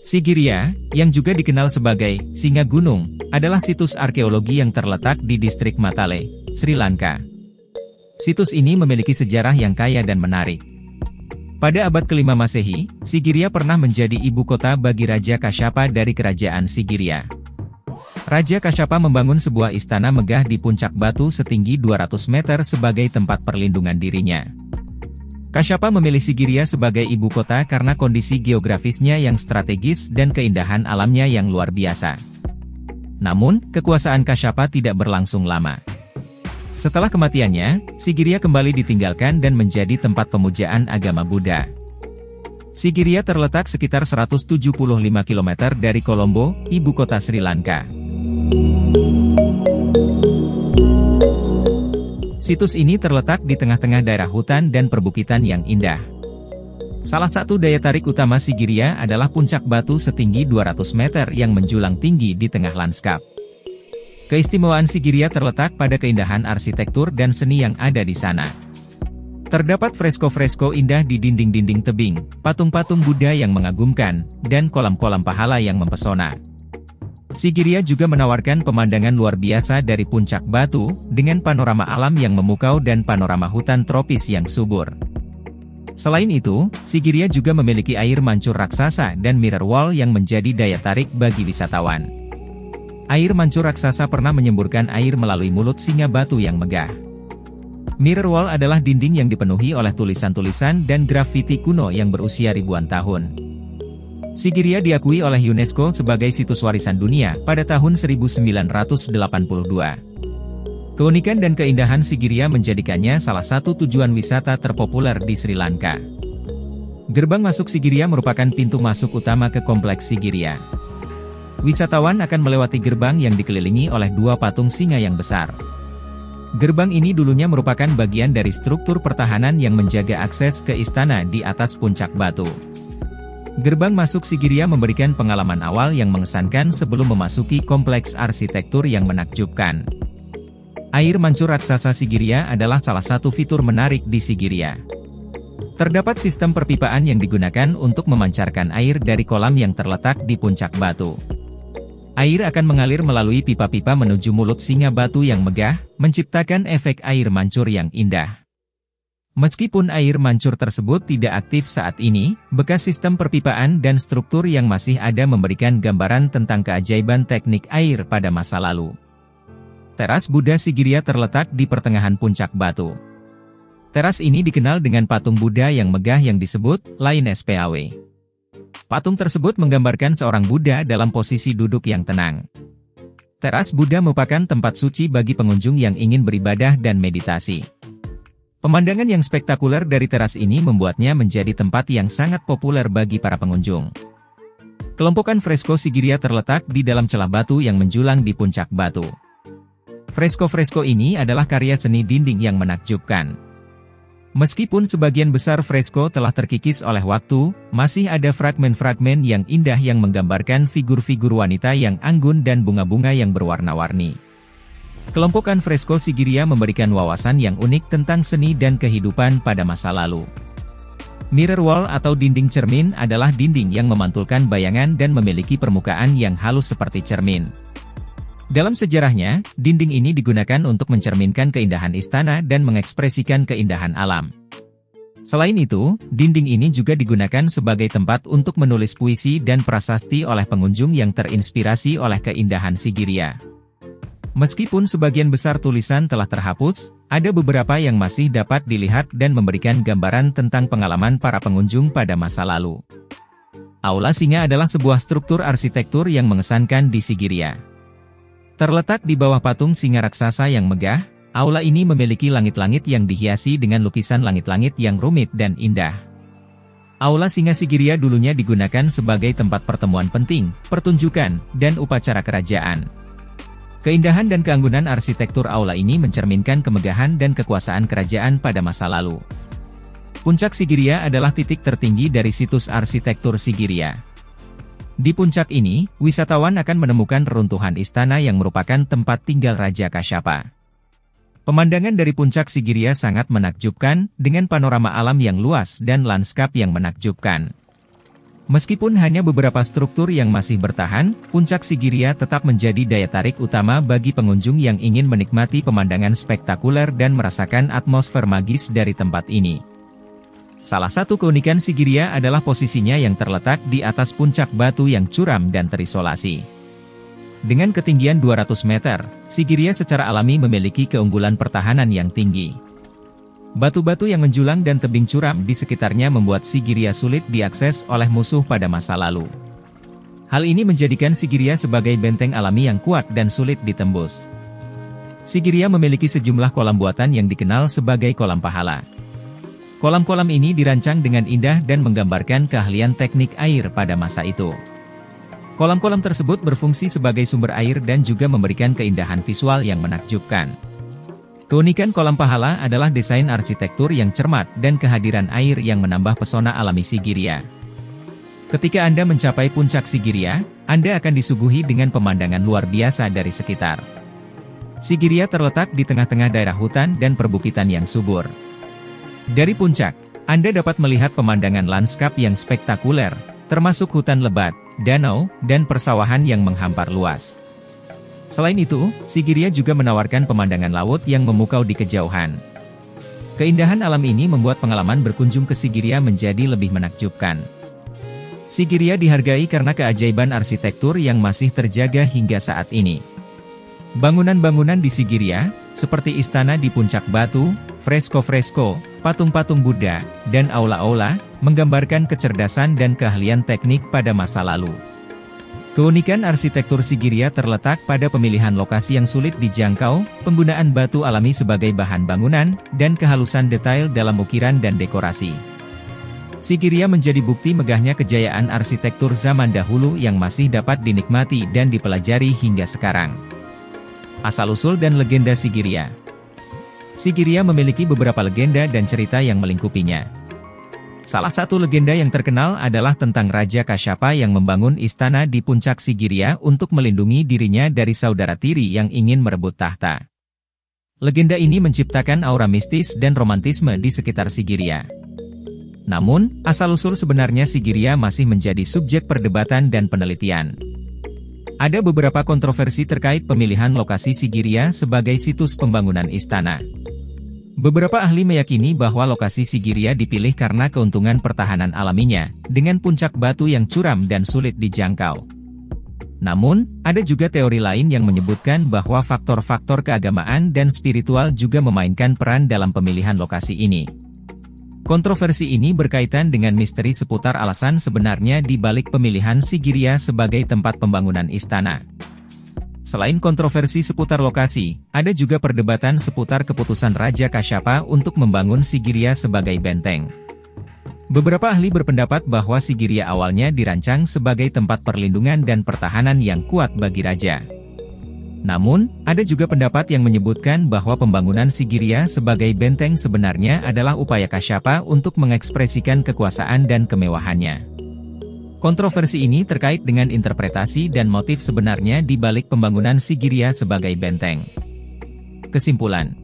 Sigiriya, yang juga dikenal sebagai Singa Gunung, adalah situs arkeologi yang terletak di distrik Matale, Sri Lanka. Situs ini memiliki sejarah yang kaya dan menarik. Pada abad ke-5 Masehi, Sigiriya pernah menjadi ibu kota bagi Raja Kasyapa dari kerajaan Sigiriya. Raja Kasyapa membangun sebuah istana megah di puncak batu setinggi 200 meter sebagai tempat perlindungan dirinya. Kasyapa memilih Sigiriya sebagai ibu kota karena kondisi geografisnya yang strategis dan keindahan alamnya yang luar biasa. Namun, kekuasaan Kasyapa tidak berlangsung lama. Setelah kematiannya, Sigiriya kembali ditinggalkan dan menjadi tempat pemujaan agama Buddha. Sigiriya terletak sekitar 175 km dari Colombo, ibu kota Sri Lanka. Situs ini terletak di tengah-tengah daerah hutan dan perbukitan yang indah. Salah satu daya tarik utama Sigiriya adalah puncak batu setinggi 200 meter yang menjulang tinggi di tengah lanskap. Keistimewaan Sigiriya terletak pada keindahan arsitektur dan seni yang ada di sana. Terdapat fresko-fresko indah di dinding-dinding tebing, patung-patung Buddha yang mengagumkan, dan kolam-kolam pahala yang mempesona. Sigiriya juga menawarkan pemandangan luar biasa dari puncak batu, dengan panorama alam yang memukau dan panorama hutan tropis yang subur. Selain itu, Sigiriya juga memiliki air mancur raksasa dan mirror wall yang menjadi daya tarik bagi wisatawan. Air mancur raksasa pernah menyemburkan air melalui mulut singa batu yang megah. Mirror wall adalah dinding yang dipenuhi oleh tulisan-tulisan dan grafiti kuno yang berusia ribuan tahun. Sigiriya diakui oleh UNESCO sebagai situs warisan dunia pada tahun 1982. Keunikan dan keindahan Sigiriya menjadikannya salah satu tujuan wisata terpopuler di Sri Lanka. Gerbang masuk Sigiriya merupakan pintu masuk utama ke kompleks Sigiriya. Wisatawan akan melewati gerbang yang dikelilingi oleh dua patung singa yang besar. Gerbang ini dulunya merupakan bagian dari struktur pertahanan yang menjaga akses ke istana di atas puncak batu. Gerbang masuk Sigiriya memberikan pengalaman awal yang mengesankan sebelum memasuki kompleks arsitektur yang menakjubkan. Air mancur raksasa Sigiriya adalah salah satu fitur menarik di Sigiriya. Terdapat sistem perpipaan yang digunakan untuk memancarkan air dari kolam yang terletak di puncak batu. Air akan mengalir melalui pipa-pipa menuju mulut singa batu yang megah, menciptakan efek air mancur yang indah. Meskipun air mancur tersebut tidak aktif saat ini, bekas sistem perpipaan dan struktur yang masih ada memberikan gambaran tentang keajaiban teknik air pada masa lalu. Teras Buddha Sigiriya terletak di pertengahan puncak batu. Teras ini dikenal dengan patung Buddha yang megah yang disebut Lain Spaw. Patung tersebut menggambarkan seorang Buddha dalam posisi duduk yang tenang. Teras Buddha merupakan tempat suci bagi pengunjung yang ingin beribadah dan meditasi. Pemandangan yang spektakuler dari teras ini membuatnya menjadi tempat yang sangat populer bagi para pengunjung. Kelompokan fresko Sigiriya terletak di dalam celah batu yang menjulang di puncak batu. Fresko-fresko ini adalah karya seni dinding yang menakjubkan. Meskipun sebagian besar fresko telah terkikis oleh waktu, masih ada fragmen-fragmen yang indah yang menggambarkan figur-figur wanita yang anggun dan bunga-bunga yang berwarna-warni. Kelompokan fresko Sigiriya memberikan wawasan yang unik tentang seni dan kehidupan pada masa lalu. Mirror wall atau dinding cermin adalah dinding yang memantulkan bayangan dan memiliki permukaan yang halus seperti cermin. Dalam sejarahnya, dinding ini digunakan untuk mencerminkan keindahan istana dan mengekspresikan keindahan alam. Selain itu, dinding ini juga digunakan sebagai tempat untuk menulis puisi dan prasasti oleh pengunjung yang terinspirasi oleh keindahan Sigiriya. Meskipun sebagian besar tulisan telah terhapus, ada beberapa yang masih dapat dilihat dan memberikan gambaran tentang pengalaman para pengunjung pada masa lalu. Aula Singa adalah sebuah struktur arsitektur yang mengesankan di Sigiriya. Terletak di bawah patung singa raksasa yang megah, aula ini memiliki langit-langit yang dihiasi dengan lukisan langit-langit yang rumit dan indah. Aula Singa Sigiriya dulunya digunakan sebagai tempat pertemuan penting, pertunjukan, dan upacara kerajaan. Keindahan dan keanggunan arsitektur aula ini mencerminkan kemegahan dan kekuasaan kerajaan pada masa lalu. Puncak Sigiriya adalah titik tertinggi dari situs arsitektur Sigiriya. Di puncak ini, wisatawan akan menemukan reruntuhan istana yang merupakan tempat tinggal Raja Kasyapa. Pemandangan dari puncak Sigiriya sangat menakjubkan, dengan panorama alam yang luas dan lanskap yang menakjubkan. Meskipun hanya beberapa struktur yang masih bertahan, Puncak Sigiriya tetap menjadi daya tarik utama bagi pengunjung yang ingin menikmati pemandangan spektakuler dan merasakan atmosfer magis dari tempat ini. Salah satu keunikan Sigiriya adalah posisinya yang terletak di atas puncak batu yang curam dan terisolasi. Dengan ketinggian 200 meter, Sigiriya secara alami memiliki keunggulan pertahanan yang tinggi. Batu-batu yang menjulang dan tebing curam di sekitarnya membuat Sigiriya sulit diakses oleh musuh pada masa lalu. Hal ini menjadikan Sigiriya sebagai benteng alami yang kuat dan sulit ditembus. Sigiriya memiliki sejumlah kolam buatan yang dikenal sebagai kolam pahala. Kolam-kolam ini dirancang dengan indah dan menggambarkan keahlian teknik air pada masa itu. Kolam-kolam tersebut berfungsi sebagai sumber air dan juga memberikan keindahan visual yang menakjubkan. Keunikan kolam pahala adalah desain arsitektur yang cermat dan kehadiran air yang menambah pesona alami Sigiriya. Ketika Anda mencapai puncak Sigiriya, Anda akan disuguhi dengan pemandangan luar biasa dari sekitar. Sigiriya terletak di tengah-tengah daerah hutan dan perbukitan yang subur. Dari puncak, Anda dapat melihat pemandangan lanskap yang spektakuler, termasuk hutan lebat, danau, dan persawahan yang menghampar luas. Selain itu, Sigiriya juga menawarkan pemandangan laut yang memukau di kejauhan. Keindahan alam ini membuat pengalaman berkunjung ke Sigiriya menjadi lebih menakjubkan. Sigiriya dihargai karena keajaiban arsitektur yang masih terjaga hingga saat ini. Bangunan-bangunan di Sigiriya, seperti istana di puncak batu, fresko-fresko, patung-patung Buddha, dan aula-aula, menggambarkan kecerdasan dan keahlian teknik pada masa lalu. Keunikan arsitektur Sigiriya terletak pada pemilihan lokasi yang sulit dijangkau, penggunaan batu alami sebagai bahan bangunan, dan kehalusan detail dalam ukiran dan dekorasi. Sigiriya menjadi bukti megahnya kejayaan arsitektur zaman dahulu yang masih dapat dinikmati dan dipelajari hingga sekarang. Asal-usul dan legenda Sigiriya. Sigiriya memiliki beberapa legenda dan cerita yang melingkupinya. Salah satu legenda yang terkenal adalah tentang Raja Kasyapa yang membangun istana di puncak Sigiriya untuk melindungi dirinya dari saudara tiri yang ingin merebut tahta. Legenda ini menciptakan aura mistis dan romantisme di sekitar Sigiriya. Namun, asal-usul sebenarnya Sigiriya masih menjadi subjek perdebatan dan penelitian. Ada beberapa kontroversi terkait pemilihan lokasi Sigiriya sebagai situs pembangunan istana. Beberapa ahli meyakini bahwa lokasi Sigiriya dipilih karena keuntungan pertahanan alaminya, dengan puncak batu yang curam dan sulit dijangkau. Namun, ada juga teori lain yang menyebutkan bahwa faktor-faktor keagamaan dan spiritual juga memainkan peran dalam pemilihan lokasi ini. Kontroversi ini berkaitan dengan misteri seputar alasan sebenarnya di balik pemilihan Sigiriya sebagai tempat pembangunan istana. Selain kontroversi seputar lokasi, ada juga perdebatan seputar keputusan Raja Kasyapa untuk membangun Sigiriya sebagai benteng. Beberapa ahli berpendapat bahwa Sigiriya awalnya dirancang sebagai tempat perlindungan dan pertahanan yang kuat bagi raja. Namun, ada juga pendapat yang menyebutkan bahwa pembangunan Sigiriya sebagai benteng sebenarnya adalah upaya Kasyapa untuk mengekspresikan kekuasaan dan kemewahannya. Kontroversi ini terkait dengan interpretasi dan motif sebenarnya di balik pembangunan Sigiriya sebagai benteng. Kesimpulan: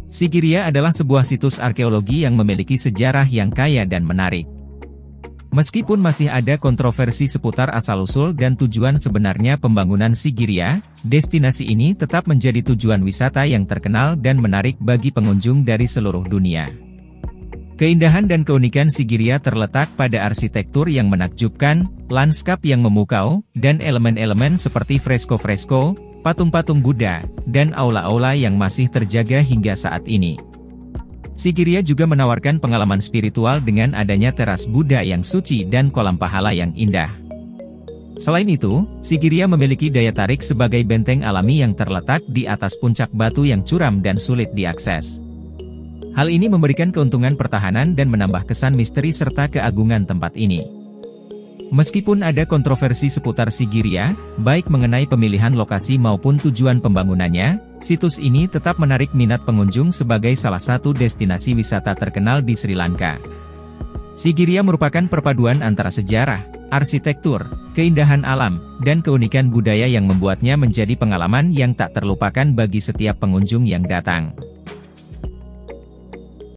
Sigiriya adalah sebuah situs arkeologi yang memiliki sejarah yang kaya dan menarik. Meskipun masih ada kontroversi seputar asal-usul dan tujuan sebenarnya pembangunan Sigiriya, destinasi ini tetap menjadi tujuan wisata yang terkenal dan menarik bagi pengunjung dari seluruh dunia. Keindahan dan keunikan Sigiriya terletak pada arsitektur yang menakjubkan, lanskap yang memukau, dan elemen-elemen seperti fresko-fresko, patung-patung Buddha, dan aula-aula yang masih terjaga hingga saat ini. Sigiriya juga menawarkan pengalaman spiritual dengan adanya teras Buddha yang suci dan kolam pahala yang indah. Selain itu, Sigiriya memiliki daya tarik sebagai benteng alami yang terletak di atas puncak batu yang curam dan sulit diakses. Hal ini memberikan keuntungan pertahanan dan menambah kesan misteri serta keagungan tempat ini. Meskipun ada kontroversi seputar Sigiriya, baik mengenai pemilihan lokasi maupun tujuan pembangunannya, situs ini tetap menarik minat pengunjung sebagai salah satu destinasi wisata terkenal di Sri Lanka. Sigiriya merupakan perpaduan antara sejarah, arsitektur, keindahan alam, dan keunikan budaya yang membuatnya menjadi pengalaman yang tak terlupakan bagi setiap pengunjung yang datang.